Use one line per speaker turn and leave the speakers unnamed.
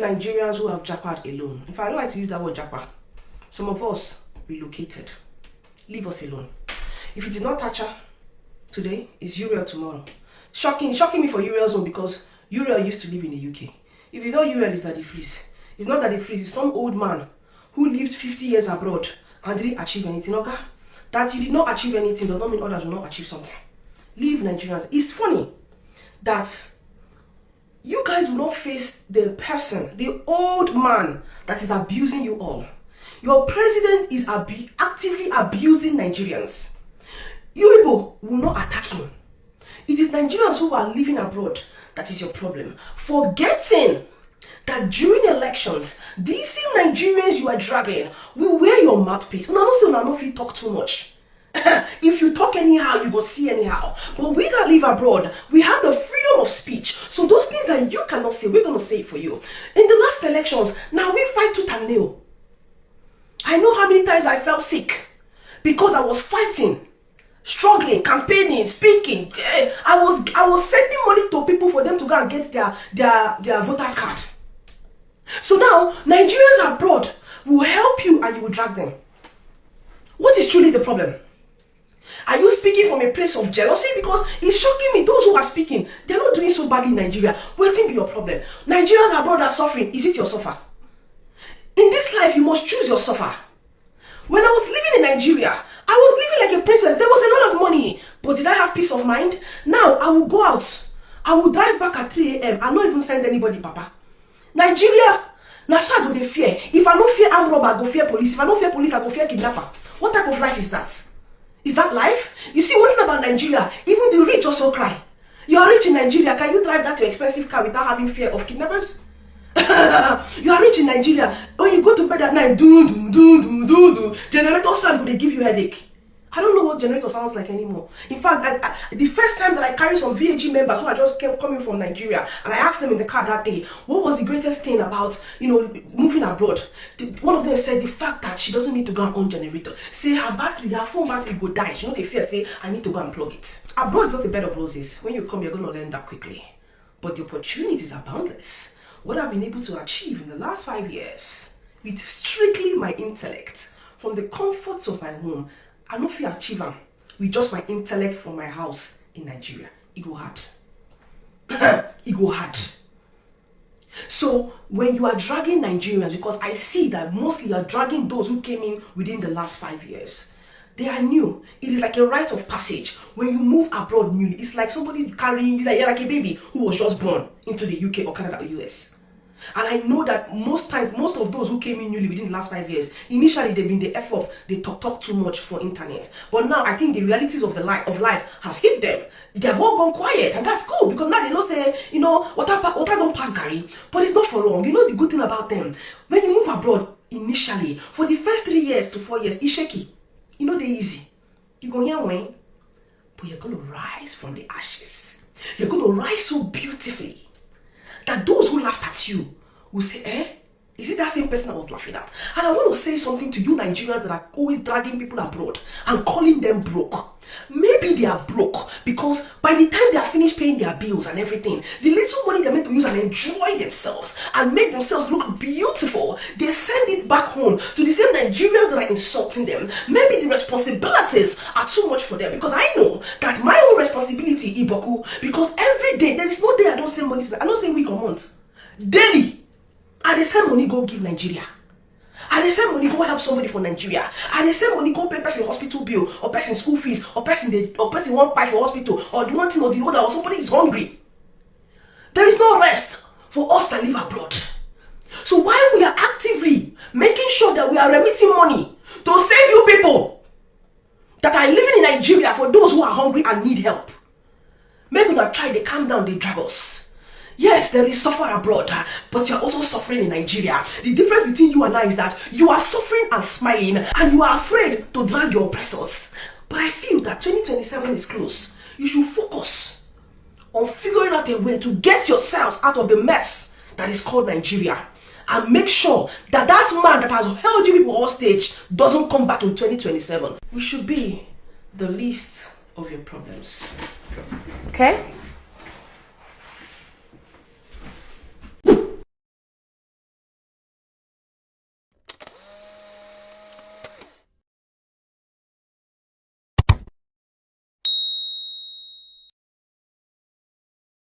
Nigerians who have jackpot alone. If I don't like to use that word jackpot, some of us relocated. Leave us alone. If it is not Tacha today, it's Uriel tomorrow. Shocking me for Uriel's own, because Uriel used to live in the UK. If it's not Uriel, it's Daddy Freeze. If not Daddy Freeze, it's some old man who lived 50 years abroad and didn't achieve anything. Okay? That you did not achieve anything does not mean others will not achieve something. Leave Nigerians. It's funny that you guys will not face the person, the old man that is abusing you all. Your president is actively abusing Nigerians. You people will not attack him. It is Nigerians who are living abroad that is your problem. Forgetting that during elections, these same Nigerians you are dragging will wear your mouthpiece. No, if you talk too much. If you talk anyhow, you go see anyhow. But we that live abroad, we have the freedom of speech. So those things that you cannot say, we're going to say it for you. In the last elections, now we fight tooth and nail. I know how many times I felt sick because I was fighting, struggling, campaigning, speaking. I was sending money to people for them to go and get their voters card. So now Nigerians abroad will help you and you will drag them. What is truly the problem? Are you speaking from a place of jealousy? Because it's shocking me. Those who are speaking, they're not doing so badly in Nigeria. What will be your problem? Nigerians abroad are suffering. Is it your suffer? In this life, you must choose your suffer. When I was living in Nigeria, I was living like a princess. There was a lot of money. But did I have peace of mind? Now, I will go out. I will drive back at 3 a.m. I not even send anybody, Papa. Nigeria, now so I go dey fear. If I don't fear armed robber, I go fear police. If I don't fear police, I go fear kidnapper. What type of life is that? Is that life? You see, one thing about Nigeria, even the rich also cry. You are rich in Nigeria. Can you drive that to expensive car without having fear of kidnappers? You are rich in Nigeria. When you go to bed at night, generator sound will give you headache. I don't know what generator sounds like anymore. In fact, the first time that I carried some VAG members who are just coming from Nigeria, and I asked them in the car that day, what was the greatest thing about, moving abroad? One of them said the fact that she doesn't need to go and own generator. Say her phone battery go die. She know the fear, say, I need to go and plug it. Abroad is not a bed of roses. When you come, you're going to learn that quickly. But the opportunities are boundless. What I've been able to achieve in the last 5 years, with strictly my intellect, from the comforts of my home, I don't feel achieve them with just my intellect from my house in Nigeria. It go hard. It go hard. So when you are dragging Nigerians, because I see that mostly you are dragging those who came in within the last 5 years. They are new. It is like a rite of passage. When you move abroad newly, it's like somebody carrying you, like a baby who was just born into the UK or Canada or US. And I know that most of those who came in newly within the last 5 years, initially they've been the F up, they talk too much for internet. But now I think the realities of life has hit them. They've all gone quiet, and that's cool, because now they don't say, water don't pass Gary. But it's not for long. You know the good thing about them? When you move abroad initially, for the first 3 years to 4 years, it's shaky. They're easy. You're going to hear when, but you're going to rise from the ashes. You're going to rise so beautifully that those who laughed at you will say, is it that same person I was laughing at? And I want to say something to you Nigerians that are always dragging people abroad and calling them broke. Maybe they are broke because by the time they are finished paying their bills and everything, the little money they're meant to use and enjoy themselves and make themselves look beautiful, they send it back home to the same Nigerians that are insulting them. Maybe the responsibilities are too much for them, because I know that my own responsibility, Iboku, because every day, there is no day I don't send money to them. I don't send week or month. Daily. And they send money go give Nigeria. And they send money go help somebody for Nigeria. And they send money go pay person hospital bill, or person school fees, or person won't buy for hospital, or the one thing or the other, or somebody is hungry. There is no rest for us to live abroad. So while we are actively making sure that we are remitting money to save you people that are living in Nigeria, for those who are hungry and need help, maybe we not try, they calm down, they drag us. Yes, there is suffer abroad, but you're also suffering in Nigeria. The difference between you and I is that you are suffering and smiling, and you are afraid to drag your oppressors. But I feel that 2027 is close. You should focus on figuring out a way to get yourselves out of the mess that is called Nigeria, and make sure that that man that has held you people hostage doesn't come back in 2027. We should be the least of your problems. Okay?